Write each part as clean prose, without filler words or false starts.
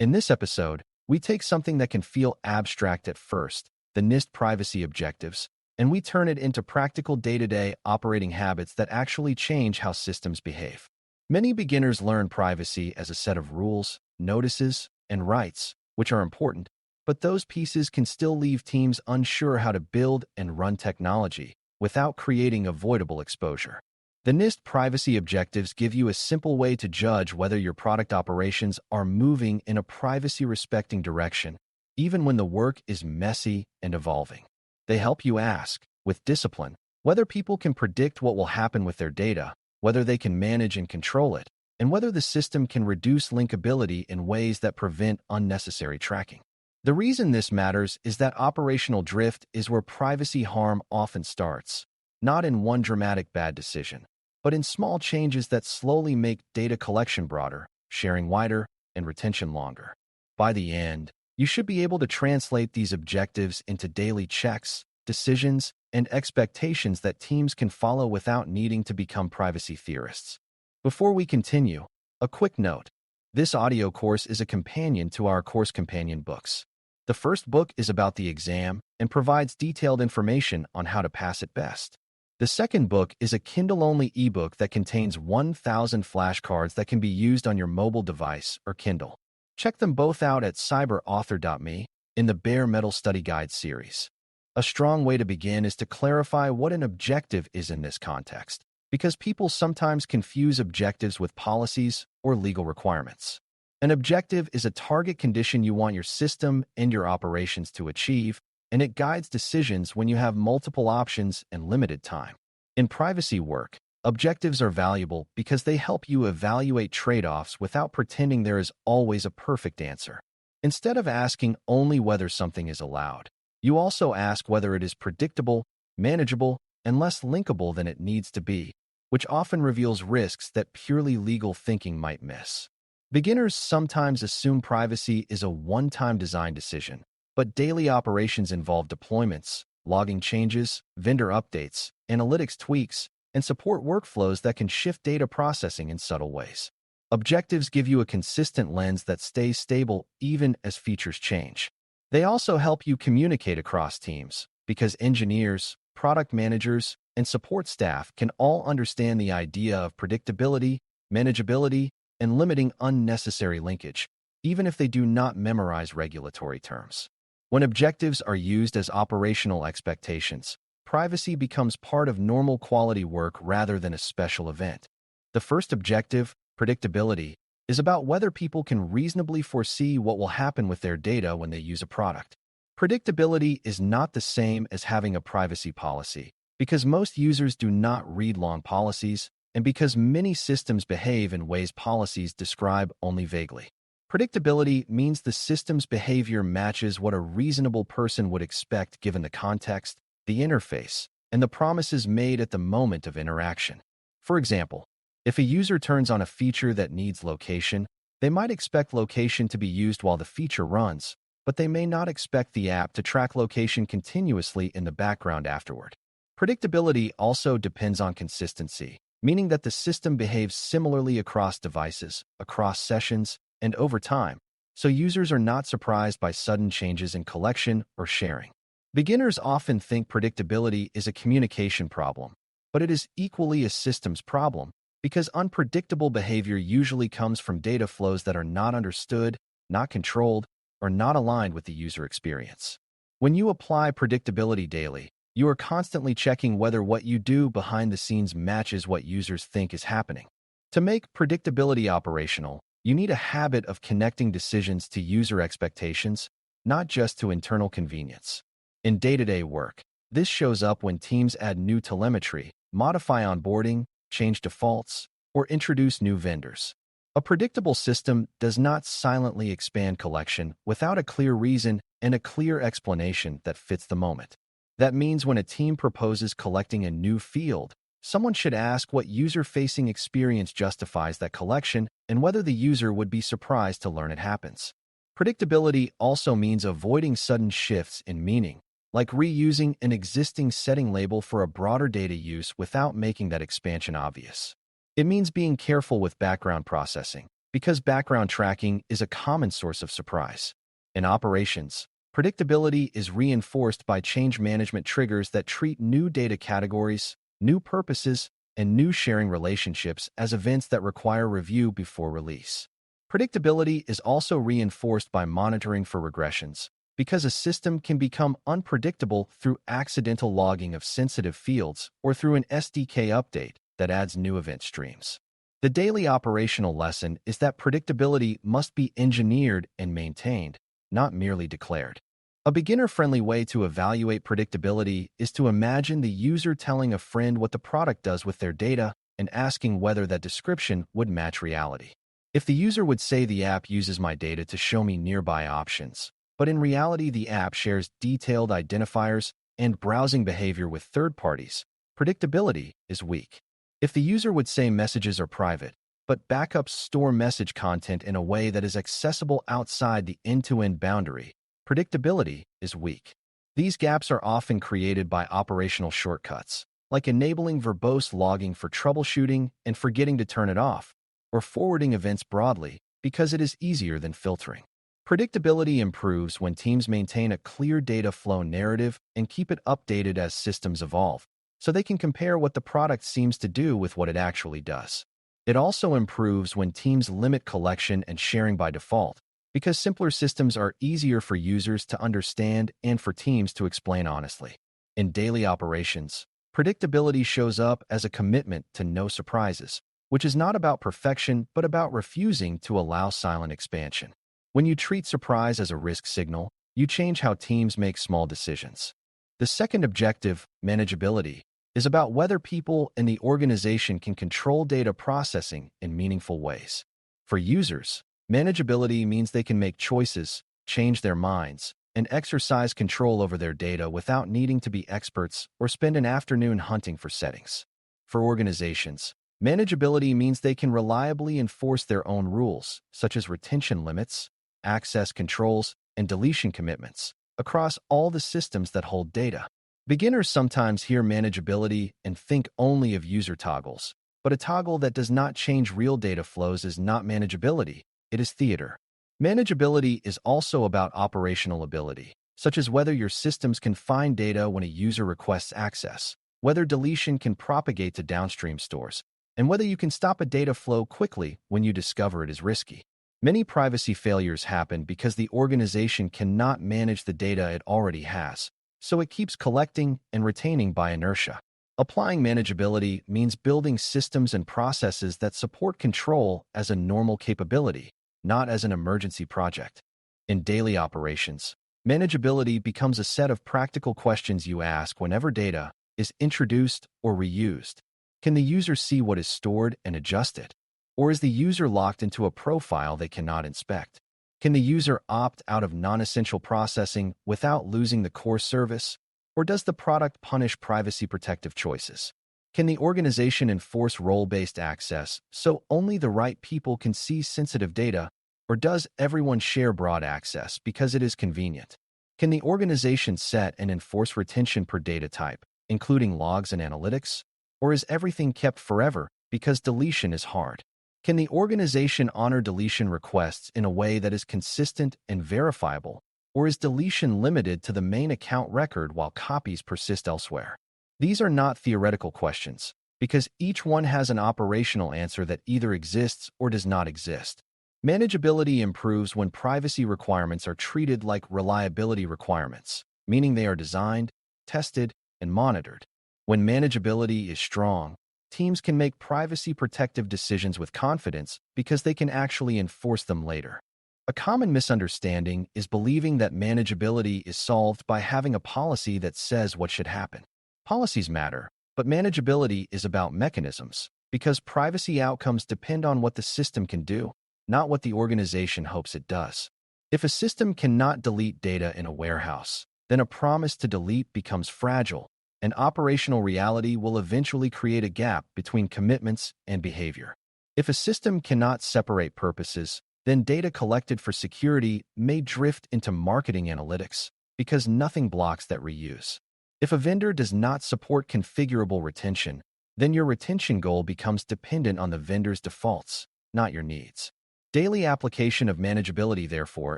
In this episode, we take something that can feel abstract at first, the NIST privacy objectives, and we turn it into practical day-to-day operating habits that actually change how systems behave. Many beginners learn privacy as a set of rules, notices, and rights, which are important, but those pieces can still leave teams unsure how to build and run technology without creating avoidable exposure. The NIST privacy objectives give you a simple way to judge whether your product operations are moving in a privacy-respecting direction, even when the work is messy and evolving. They help you ask, with discipline, whether people can predict what will happen with their data, whether they can manage and control it, and whether the system can reduce linkability in ways that prevent unnecessary tracking. The reason this matters is that operational drift is where privacy harm often starts, not in one dramatic bad decision, but in small changes that slowly make data collection broader, sharing wider, and retention longer. By the end, you should be able to translate these objectives into daily checks, decisions, and expectations that teams can follow without needing to become privacy theorists. Before we continue, a quick note. This audio course is a companion to our course companion books. The first book is about the exam and provides detailed information on how to pass it best. The second book is a Kindle-only ebook that contains 1,000 flashcards that can be used on your mobile device or Kindle. Check them both out at cyberauthor.me in the Bare Metal Study Guide series. A strong way to begin is to clarify what an objective is in this context, because people sometimes confuse objectives with policies or legal requirements. An objective is a target condition you want your system and your operations to achieve, and it guides decisions when you have multiple options and limited time. In privacy work, objectives are valuable because they help you evaluate trade-offs without pretending there is always a perfect answer. Instead of asking only whether something is allowed, you also ask whether it is predictable, manageable, and less linkable than it needs to be, which often reveals risks that purely legal thinking might miss. Beginners sometimes assume privacy is a one-time design decision, but daily operations involve deployments, logging changes, vendor updates, analytics tweaks, and support workflows that can shift data processing in subtle ways. Objectives give you a consistent lens that stays stable even as features change. They also help you communicate across teams, because engineers, product managers, and support staff can all understand the idea of predictability, manageability, and limiting unnecessary linkage, even if they do not memorize regulatory terms. When objectives are used as operational expectations, privacy becomes part of normal quality work rather than a special event. The first objective, predictability, is about whether people can reasonably foresee what will happen with their data when they use a product. Predictability is not the same as having a privacy policy, because most users do not read long policies, and because many systems behave in ways policies describe only vaguely. Predictability means the system's behavior matches what a reasonable person would expect given the context, the interface, and the promises made at the moment of interaction. For example, if a user turns on a feature that needs location, they might expect location to be used while the feature runs, but they may not expect the app to track location continuously in the background afterward. Predictability also depends on consistency, meaning that the system behaves similarly across devices, across sessions, and over time, so users are not surprised by sudden changes in collection or sharing. Beginners often think predictability is a communication problem, but it is equally a systems problem, because unpredictable behavior usually comes from data flows that are not understood, not controlled, or not aligned with the user experience. When you apply predictability daily, you are constantly checking whether what you do behind the scenes matches what users think is happening. To make predictability operational, you need a habit of connecting decisions to user expectations, not just to internal convenience. In day-to-day work, this shows up when teams add new telemetry, modify onboarding, change defaults, or introduce new vendors. A predictable system does not silently expand collection without a clear reason and a clear explanation that fits the moment. That means when a team proposes collecting a new field, someone should ask what user-facing experience justifies that collection and whether the user would be surprised to learn it happens. Predictability also means avoiding sudden shifts in meaning, like reusing an existing setting label for a broader data use without making that expansion obvious. It means being careful with background processing, because background tracking is a common source of surprise. In operations, predictability is reinforced by change management triggers that treat new data categories, new purposes, and new sharing relationships as events that require review before release. Predictability is also reinforced by monitoring for regressions, because a system can become unpredictable through accidental logging of sensitive fields or through an SDK update that adds new event streams. The daily operational lesson is that predictability must be engineered and maintained, not merely declared. A beginner-friendly way to evaluate predictability is to imagine the user telling a friend what the product does with their data and asking whether that description would match reality. If the user would say the app uses my data to show me nearby options, but in reality the app shares detailed identifiers and browsing behavior with third parties, predictability is weak. If the user would say messages are private, but backups store message content in a way that is accessible outside the end-to-end boundary, predictability is weak. These gaps are often created by operational shortcuts, like enabling verbose logging for troubleshooting and forgetting to turn it off, or forwarding events broadly because it is easier than filtering. Predictability improves when teams maintain a clear data flow narrative and keep it updated as systems evolve, so they can compare what the product seems to do with what it actually does. It also improves when teams limit collection and sharing by default, because simpler systems are easier for users to understand and for teams to explain honestly. In daily operations, predictability shows up as a commitment to no surprises, which is not about perfection but about refusing to allow silent expansion. When you treat surprise as a risk signal, you change how teams make small decisions. The second objective, manageability, is about whether people in the organization can control data processing in meaningful ways. For users, manageability means they can make choices, change their minds, and exercise control over their data without needing to be experts or spend an afternoon hunting for settings. For organizations, manageability means they can reliably enforce their own rules, such as retention limits, access controls, and deletion commitments, across all the systems that hold data. Beginners sometimes hear manageability and think only of user toggles, but a toggle that does not change real data flows is not manageability, it is theater. Manageability is also about operational ability, such as whether your systems can find data when a user requests access, whether deletion can propagate to downstream stores, and whether you can stop a data flow quickly when you discover it is risky. Many privacy failures happen because the organization cannot manage the data it already has, so it keeps collecting and retaining by inertia. Applying manageability means building systems and processes that support control as a normal capability, not as an emergency project. In daily operations, manageability becomes a set of practical questions you ask whenever data is introduced or reused. Can the user see what is stored and adjust it? Or is the user locked into a profile they cannot inspect? Can the user opt out of non-essential processing without losing the core service? Or does the product punish privacy-protective choices? Can the organization enforce role-based access so only the right people can see sensitive data? Or does everyone share broad access because it is convenient? Can the organization set and enforce retention per data type, including logs and analytics? Or is everything kept forever because deletion is hard? Can the organization honor deletion requests in a way that is consistent and verifiable, or is deletion limited to the main account record while copies persist elsewhere? These are not theoretical questions, because each one has an operational answer that either exists or does not exist. Manageability improves when privacy requirements are treated like reliability requirements, meaning they are designed, tested, and monitored. When manageability is strong, teams can make privacy-protective decisions with confidence because they can actually enforce them later. A common misunderstanding is believing that manageability is solved by having a policy that says what should happen. Policies matter, but manageability is about mechanisms, because privacy outcomes depend on what the system can do, not what the organization hopes it does. If a system cannot delete data in a warehouse, then a promise to delete becomes fragile, and operational reality will eventually create a gap between commitments and behavior. If a system cannot separate purposes, then data collected for security may drift into marketing analytics, because nothing blocks that reuse. If a vendor does not support configurable retention, then your retention goal becomes dependent on the vendor's defaults, not your needs. Daily application of manageability, therefore,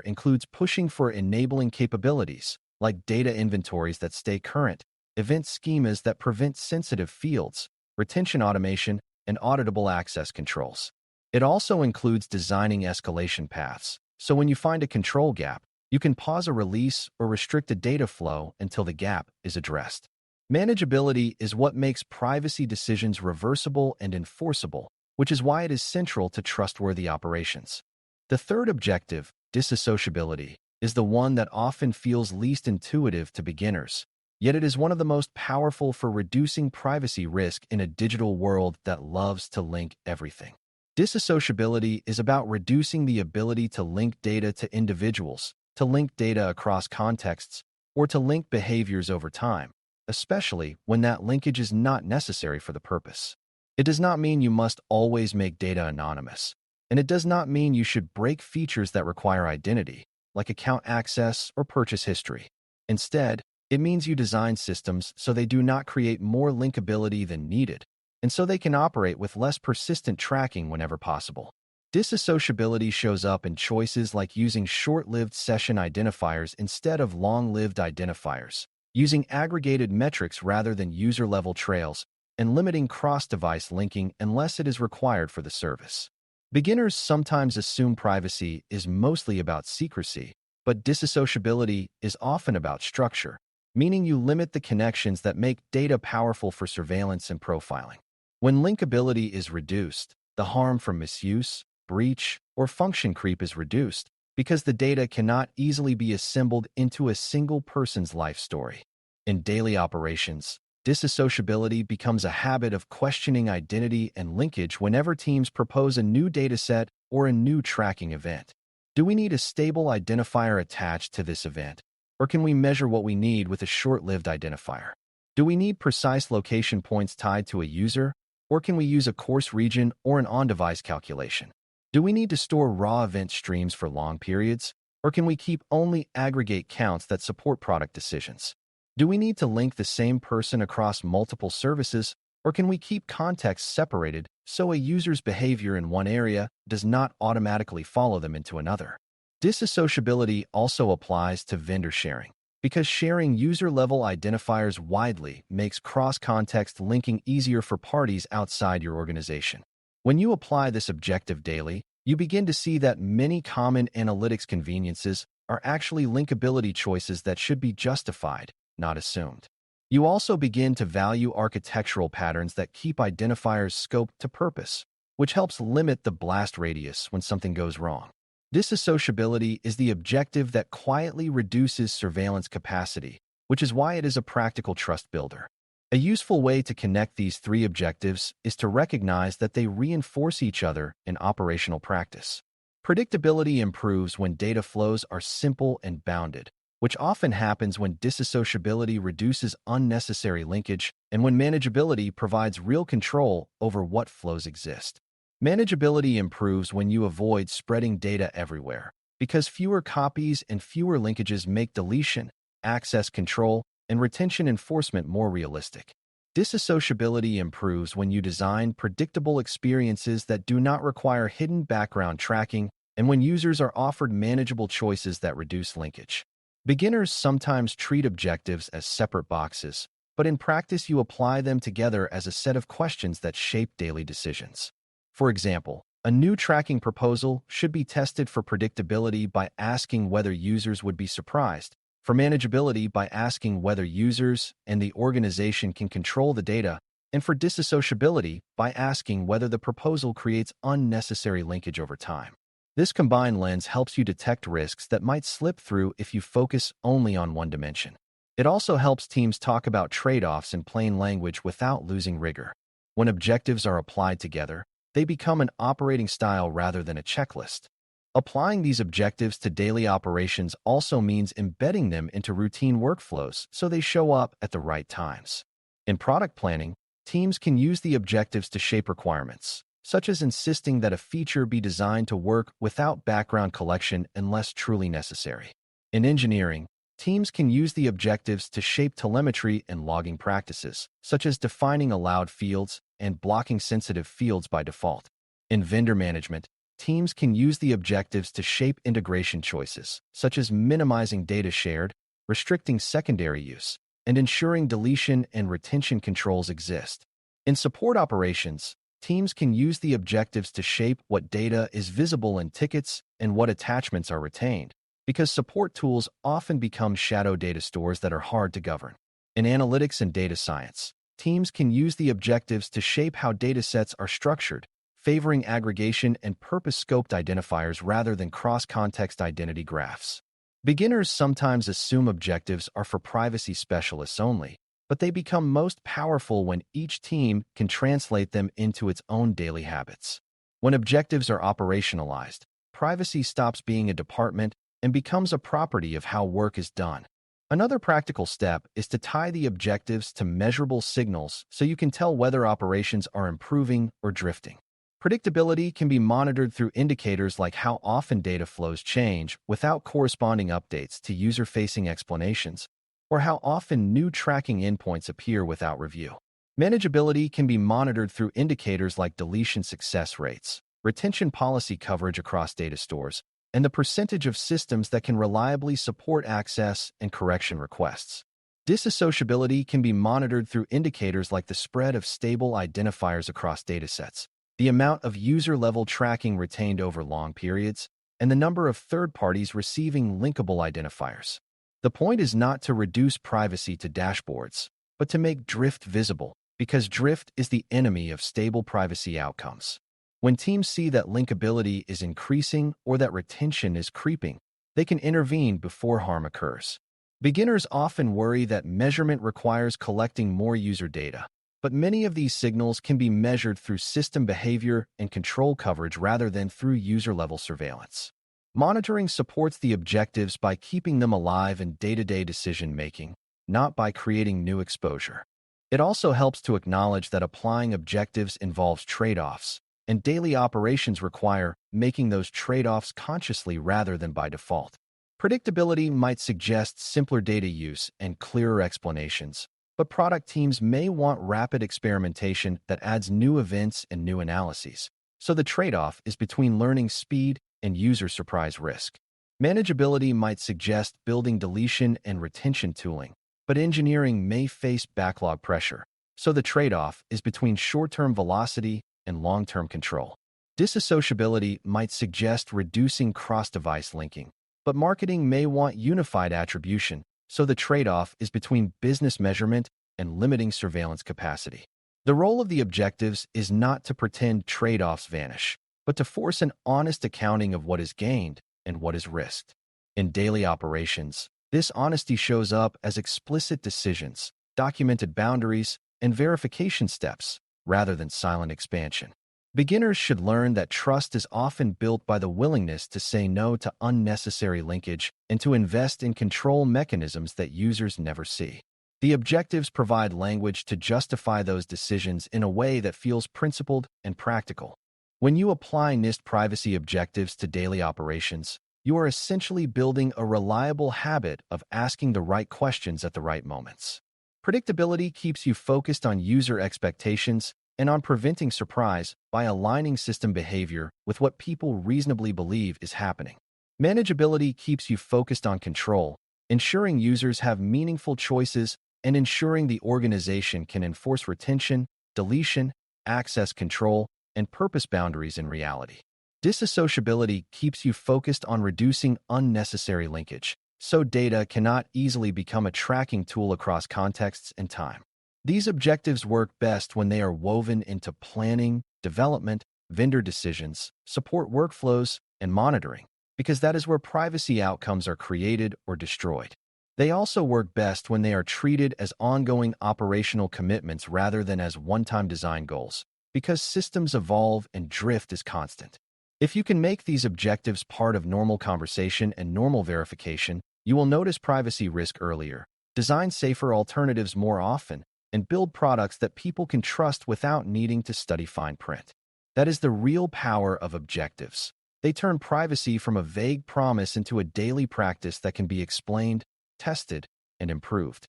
includes pushing for enabling capabilities, like data inventories that stay current, event schemas that prevent sensitive fields, retention automation, and auditable access controls. It also includes designing escalation paths, so when you find a control gap, you can pause a release or restrict a data flow until the gap is addressed. Manageability is what makes privacy decisions reversible and enforceable, which is why it is central to trustworthy operations. The third objective, disassociability, is the one that often feels least intuitive to beginners, yet it is one of the most powerful for reducing privacy risk in a digital world that loves to link everything. Disassociability is about reducing the ability to link data to individuals, to link data across contexts, or to link behaviors over time, especially when that linkage is not necessary for the purpose. It does not mean you must always make data anonymous, and it does not mean you should break features that require identity, like account access or purchase history. Instead, it means you design systems so they do not create more linkability than needed, and so they can operate with less persistent tracking whenever possible. Disassociability shows up in choices like using short-lived session identifiers instead of long-lived identifiers, using aggregated metrics rather than user-level trails, and limiting cross-device linking unless it is required for the service. Beginners sometimes assume privacy is mostly about secrecy, but disassociability is often about structure, meaning you limit the connections that make data powerful for surveillance and profiling. When linkability is reduced, the harm from misuse, breach, or function creep is reduced because the data cannot easily be assembled into a single person's life story. In daily operations, disassociability becomes a habit of questioning identity and linkage whenever teams propose a new dataset or a new tracking event. Do we need a stable identifier attached to this event, or can we measure what we need with a short-lived identifier? Do we need precise location points tied to a user, or can we use a coarse region or an on-device calculation? Do we need to store raw event streams for long periods, or can we keep only aggregate counts that support product decisions? Do we need to link the same person across multiple services, or can we keep context separated so a user's behavior in one area does not automatically follow them into another? Disassociability also applies to vendor sharing, because sharing user-level identifiers widely makes cross-context linking easier for parties outside your organization. When you apply this objective daily, you begin to see that many common analytics conveniences are actually linkability choices that should be justified, not assumed. You also begin to value architectural patterns that keep identifiers scoped to purpose, which helps limit the blast radius when something goes wrong. Disassociability is the objective that quietly reduces surveillance capacity, which is why it is a practical trust builder. A useful way to connect these three objectives is to recognize that they reinforce each other in operational practice. Predictability improves when data flows are simple and bounded, which often happens when disassociability reduces unnecessary linkage and when manageability provides real control over what flows exist. Manageability improves when you avoid spreading data everywhere, because fewer copies and fewer linkages make deletion, access control, and retention enforcement more realistic. Disassociability improves when you design predictable experiences that do not require hidden background tracking and when users are offered manageable choices that reduce linkage. Beginners sometimes treat objectives as separate boxes, but in practice you apply them together as a set of questions that shape daily decisions. For example, a new tracking proposal should be tested for predictability by asking whether users would be surprised, for manageability by asking whether users and the organization can control the data, and for disassociability by asking whether the proposal creates unnecessary linkage over time. This combined lens helps you detect risks that might slip through if you focus only on one dimension. It also helps teams talk about trade-offs in plain language without losing rigor. When objectives are applied together, they become an operating style rather than a checklist. Applying these objectives to daily operations also means embedding them into routine workflows so they show up at the right times. In product planning, teams can use the objectives to shape requirements, such as insisting that a feature be designed to work without background collection unless truly necessary. In engineering, teams can use the objectives to shape telemetry and logging practices, such as defining allowed fields and blocking sensitive fields by default. In vendor management, teams can use the objectives to shape integration choices, such as minimizing data shared, restricting secondary use, and ensuring deletion and retention controls exist. In support operations, teams can use the objectives to shape what data is visible in tickets and what attachments are retained, because support tools often become shadow data stores that are hard to govern. In analytics and data science, teams can use the objectives to shape how datasets are structured, favoring aggregation and purpose-scoped identifiers rather than cross-context identity graphs. Beginners sometimes assume objectives are for privacy specialists only, but they become most powerful when each team can translate them into its own daily habits. When objectives are operationalized, privacy stops being a department and becomes a property of how work is done. Another practical step is to tie the objectives to measurable signals so you can tell whether operations are improving or drifting. Predictability can be monitored through indicators like how often data flows change without corresponding updates to user-facing explanations, or how often new tracking endpoints appear without review. Manageability can be monitored through indicators like deletion success rates, retention policy coverage across data stores, and the percentage of systems that can reliably support access and correction requests. Disassociability can be monitored through indicators like the spread of stable identifiers across datasets, the amount of user-level tracking retained over long periods, and the number of third parties receiving linkable identifiers. The point is not to reduce privacy to dashboards, but to make drift visible, because drift is the enemy of stable privacy outcomes. When teams see that linkability is increasing or that retention is creeping, they can intervene before harm occurs. Beginners often worry that measurement requires collecting more user data, but many of these signals can be measured through system behavior and control coverage rather than through user-level surveillance. Monitoring supports the objectives by keeping them alive in day-to-day decision-making, not by creating new exposure. It also helps to acknowledge that applying objectives involves trade-offs, and daily operations require making those trade-offs consciously rather than by default. Predictability might suggest simpler data use and clearer explanations, but product teams may want rapid experimentation that adds new events and new analyses. So the trade-off is between learning speed and user surprise risk. Manageability might suggest building deletion and retention tooling, but engineering may face backlog pressure. So the trade-off is between short-term velocity and long-term control. Disassociability might suggest reducing cross-device linking, but marketing may want unified attribution, so the trade-off is between business measurement and limiting surveillance capacity. The role of the objectives is not to pretend trade-offs vanish, but to force an honest accounting of what is gained and what is risked. In daily operations, this honesty shows up as explicit decisions, documented boundaries, and verification steps, rather than silent expansion. Beginners should learn that trust is often built by the willingness to say no to unnecessary linkage and to invest in control mechanisms that users never see. The objectives provide language to justify those decisions in a way that feels principled and practical. When you apply NIST privacy objectives to daily operations, you are essentially building a reliable habit of asking the right questions at the right moments. Predictability keeps you focused on user expectations and on preventing surprise by aligning system behavior with what people reasonably believe is happening. Manageability keeps you focused on control, ensuring users have meaningful choices and ensuring the organization can enforce retention, deletion, access control, and purpose boundaries in reality. Disassociability keeps you focused on reducing unnecessary linkage, so data cannot easily become a tracking tool across contexts and time. These objectives work best when they are woven into planning, development, vendor decisions, support workflows, and monitoring, because that is where privacy outcomes are created or destroyed. They also work best when they are treated as ongoing operational commitments rather than as one-time design goals, because systems evolve and drift is constant. If you can make these objectives part of normal conversation and normal verification, you will notice privacy risk earlier, design safer alternatives more often, and build products that people can trust without needing to study fine print. That is the real power of objectives. They turn privacy from a vague promise into a daily practice that can be explained, tested, and improved.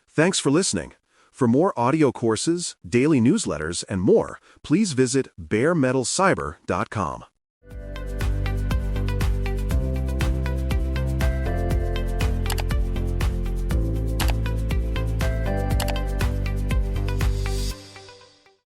Thanks for listening. For more audio courses, daily newsletters, and more, please visit baremetalcyber.com.